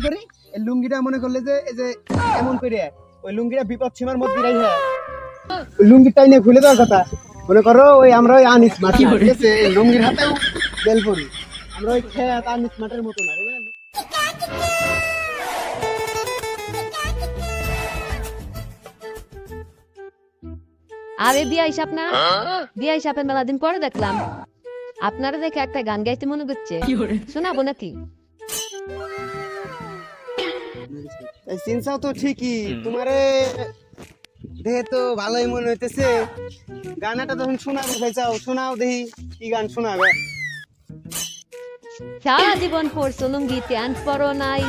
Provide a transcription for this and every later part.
করি এই লুঙ্গিটা মনে করলে যে এই যে এমন করে ওই লুঙ্গিটা বিপদ সীমার মধ্যে রাখে ওই লুঙ্গিটাই নিয়ে খুলে দেওয়ার কথা। মনে করো ওই আমরা ওই আনিস মাঠ, ঠিক আছে, এই লুঙ্গির হাতেও বেল পরি আমরা ওই খেত আনিস মাঠের মতো না, বুঝলেন? আরে বিয়া হিসাব না, বিয়া হিসাবের মেলা দিন পরে দেখলাম আপনারা দেখে একটা গান গাইতে মনে করছে, শোনাবো নাকি? এই চিন্তাও তো ঠিকই, তোমারে দেখে তো ভালোই মনে হইতেছে। গানাটা যখন শোনাবো চাও শোনাও, দেখি কি গান শোনাবে। সারা জীবন পড়ছো লুঙ্গি প্যান্ট পরো নাই,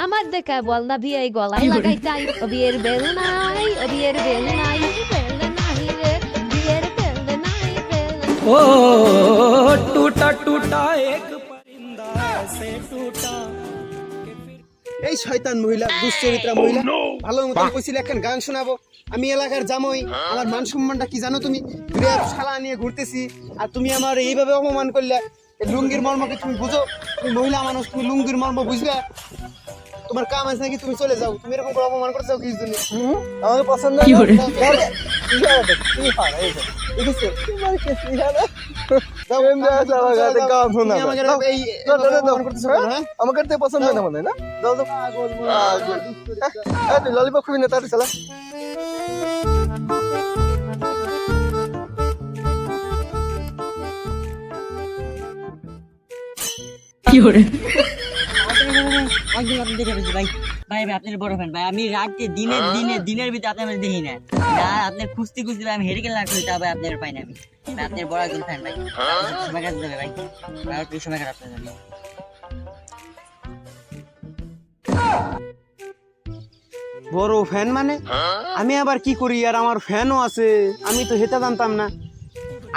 আমার দেখা বল না বিয়ে গলায় লাগাই চাই। ও বিয়ের বেল নাই, ও বিয়ের বেল নাই, বেল নাই রে, বিয়ের বেল নাই, বেল নাই। ओ टूटा टूटा एक परिंदा से टूटा। এই শয়তান মহিলা, দুশ্চরিত্রা মহিলা, ভালো মতন কইছিল একখান গান শোনাবো। আমি এলাকার জামাই, আমার মান সম্মানটা কি জানো তুমি? গ্রেপ শালা নিয়ে ঘুরতেছি আর তুমি আমার এইভাবে অপমান করলে। এই লুঙ্গির মর্ম কি তুমি বুঝো? তুমি মহিলা মানুষ, তুমি লুঙ্গির মর্ম বুঝবে? তোমার কাম আছে নাকি? তুমি চলে যাও। তুমি এরকম করে অপমান করছো কি জন্য? আমাকে পছন্দ না। তুমি পারো, এই যে দেখেছো তোমার কি সিহারা। যাও এমনি আসো আমার কাছে কাম শোনা। তুমি আমাকে এই অপমান করতেছো কেন? হ্যাঁ, আমাকে তো পছন্দ না মনে না। যাও যাও, পাগল মহিলা। তুই ললিপপ খাবি না? তাড়াতাড়ি চলা। একদিন আপনি দেখে ফেলছি ভাই। ভাই ভাই আপনার বড় ফ্যান ভাই। আমি রাতে দিনের ভিতরে আপনার মধ্যে দেখি না। না আপনার খুঁজতে ভাই আমি হেরে গেলাম, তা ভাই আপনার পাই না আমি। ভাই, আপনার বড় একজন ফ্যান ভাই। সময় কাটতে দেবে ভাই, আর একটু সময় কাটাতে হবে। বড় ফ্যান মানে? আমি আবার কি করি? আর আমার ফ্যানও আছে, আমি তো হেতা জানতাম না।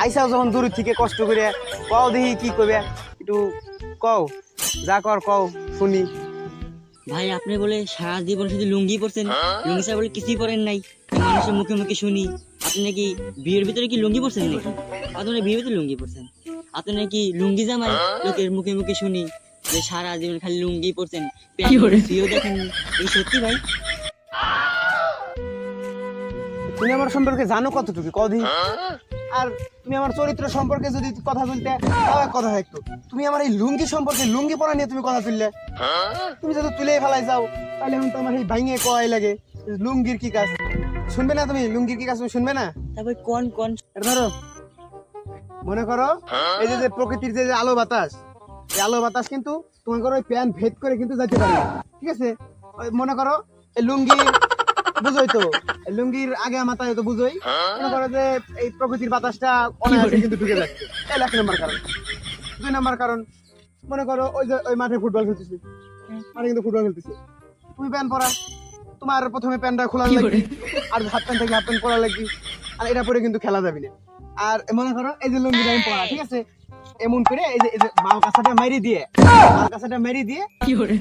আইসাও যখন দূর থেকে কষ্ট করে কও, দেখি কি করবে একটু কও, যা কর কও শুনি। ভাই আপনি বলে সারা জীবন শুধু লুঙ্গি পরছেন, লুঙ্গি ছাড়া বলে কিছুই পরেন নাই। মানুষের মুখে মুখে শুনি আপনি নাকি বিয়ের ভিতরে কি লুঙ্গি পরছেন নাকি? আপনি বিয়ের ভিতরে লুঙ্গি পরছেন, আপনি নাকি লুঙ্গি জামাই। লোকের মুখে মুখে শুনি যে সারা জীবন খালি লুঙ্গি পরছেন, প্যান্ট দেখেন। এই সত্যি ভাই? তুমি আমার সম্পর্কে জানো কতটুকু কদিন? আর তুমি আমার চরিত্র সম্পর্কে যদি কথা বলতে, তাও এক কথা থাকতো। তুমি আমার এই লুঙ্গি সম্পর্কে, লুঙ্গি পরা নিয়ে তুমি কথা তুললে। তুমি যদি তুলে ফেলাই যাও, তাহলে এখন তো আমার এই ভাঙে কয় লাগে। লুঙ্গির কি কাজ শুনবে না তুমি? লুঙ্গির কি কাজ তুমি শুনবে না? তারপর কোন কোন ধরো মনে করো এই যে প্রকৃতির যে আলো বাতাস, এই আলো বাতাস কিন্তু তোমার ওই প্যান ভেদ করে কিন্তু যেতে পারে, ঠিক আছে? ওই মনে করো এই লুঙ্গি বুঝোই তো, এই লুঙ্গির আগে মাথায় তো বুঝোই। মনে করো যে এই প্রকৃতির বাতাসটা অনায়াসে কিন্তু ঢুকে যাচ্ছে। এই 1 নম্বর কারণ। 2 নম্বর কারণ, মনে করো ওই যে ওই মাঠে ফুটবল খেলতেছি, মাঠে কিন্তু ফুটবল খেলতেছি, তুমি প্যান্ট পরা, তোমার প্রথমে প্যান্টটা খোলা লাগবে, আর হাফ প্যান্ট থেকে হাফ প্যান্ট পরা লাগবে, আর এটা পরে কিন্তু খেলা যাবে না। আর মনে করো এই যে লুঙ্গিটা আমি পরা, ঠিক আছে, এমন করে এই যে মাল কাছাটা মেরে দিয়ে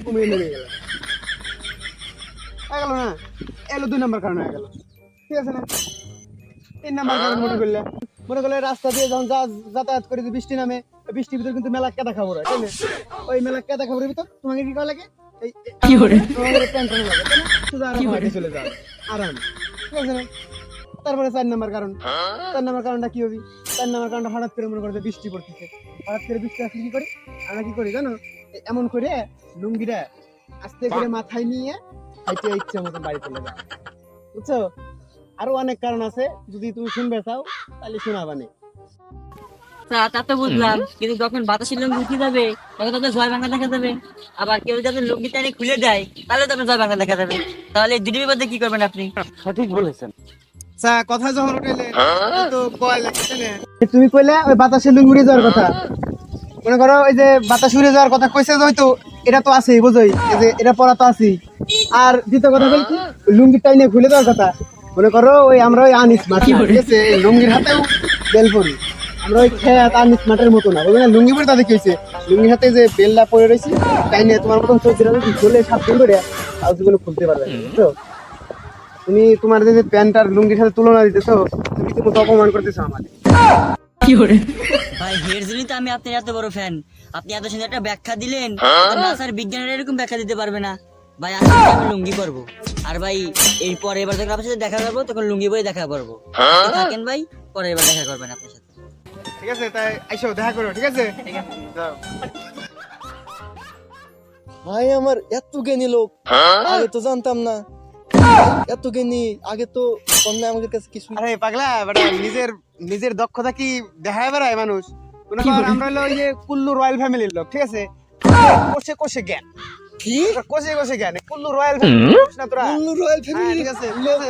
তুমি নেমে গেলে গেল না? এলো 2 নম্বর কারণ হয়ে গেল, ঠিক আছে না? 3 নম্বর কারণ মনে করলে রাস্তা দিয়ে যখন যাতায়াত করে, যে বৃষ্টি নামে, বৃষ্টির ভিতরে কিন্তু মেলা কেদা খাবার হয়, তাই না? ওই মেলা কেদা খাবারের ভিতর তোমাকে কি করা লাগে? প্যান্ট লাগে, তাই না? সোজা আরাম হয়, চলে যাও আরাম, ঠিক আছে না? তারপরে 4 নম্বর কারণ। 4 নম্বর কারণটা কি হবে? 4 নম্বর কারণটা হঠাৎ করে মনে করতে বৃষ্টি পড়তেছে। হঠাৎ করে বৃষ্টি আসলে কি করি আমরা? কি করি জানো? এমন করে লুঙ্গিটা আস্তে করে মাথায় নিয়ে হাইটে ইচ্ছে মতো বাড়ি চলে যায়, বুঝছো? আরো অনেক কারণ আছে, যদি তুমি শুনবে চাও তাহলে শোনাবানি। তা তো বুঝলাম, কিন্তু যখন বাতাসের লুঙ্গি উঠে যাবে তখন তো জয় বাংলা দেখা যাবে। আবার কেউ যাতে লুঙ্গি টানে খুলে দেয় তাহলে তো জয় বাংলা দেখা যাবে। তাহলে এই দুটি বিপদে কি করবেন আপনি? সঠিক বলেছেন। আচ্ছা, কথা যখন উঠেলে তো কয় লাগে, তাই না? তুমি কইলে ওই বাতাসে লুঙ্গি উড়ে যাওয়ার কথা। মনে করো ওই যে বাতাস উড়ে যাওয়ার কথা কইছে, হয়তো এটা তো আছেই, বুঝোই, এই যে এটা পড়া তো আছেই। আর দ্বিতীয় কথা বল কি, লুঙ্গি টাইনে খুলে দেওয়ার কথা। মনে করো ওই আমরা ওই আনিস মাঠ, ঠিক আছে, এই লুঙ্গির হাতেও বেল পরি আমরা ওই খেত আনিস মাঠের মতো না, বুঝলে? লুঙ্গি পরে তাদের কি হয়েছে? লুঙ্গির হাতে যে বেলটা পরে রয়েছে, টাইনে তোমার মতন চৌধুরী যদি খুলে 7 দিন করে তাও সেগুলো খুলতে পারবে, বুঝছো? তুমি তোমার যে প্যান্ট আর লুঙ্গির সাথে তুলনা দিতেছো, তুমি কিন্তু অপমান করতেছো আমাকে। ভাই হের জন্যই তো আমি আপনার এত বড় ফ্যান। আপনি এত সুন্দর একটা ব্যাখ্যা দিলেন, নাসার বিজ্ঞানীরা এরকম ব্যাখ্যা দিতে পারবে না। ভাই আজকে আমি লুঙ্গি পরবো, আর ভাই এরপর এবার যখন আপনার সাথে দেখা করবো তখন লুঙ্গি পরে দেখা করবো। থাকেন ভাই, পরে এবার দেখা করবেন আপনার সাথে। ঠিক আছে, তাই আইসো দেখা করো, ঠিক আছে? যাও। ভাই আমার এত জ্ঞানী লোক, আগে তো জানতাম না। এত জ্ঞানী, আগে তো কন্যা আমাদের কাছে কিছু। আরে পাগলা বেটা, নিজের নিজের দক্ষতা কি দেখায় বেড়ায় মানুষ? মনে কর আমরা হলো ওই যে কুল্লু রয়্যাল ফ্যামিলির লোক, ঠিক আছে? কোষে কোষে জ্ঞান, কি কোষে কোষে জ্ঞান, কুল্লু রয়্যাল ফ্যামিলি না তোরা? রয়্যাল হ্যাঁ, ঠিক আছে, ঠিক আছে।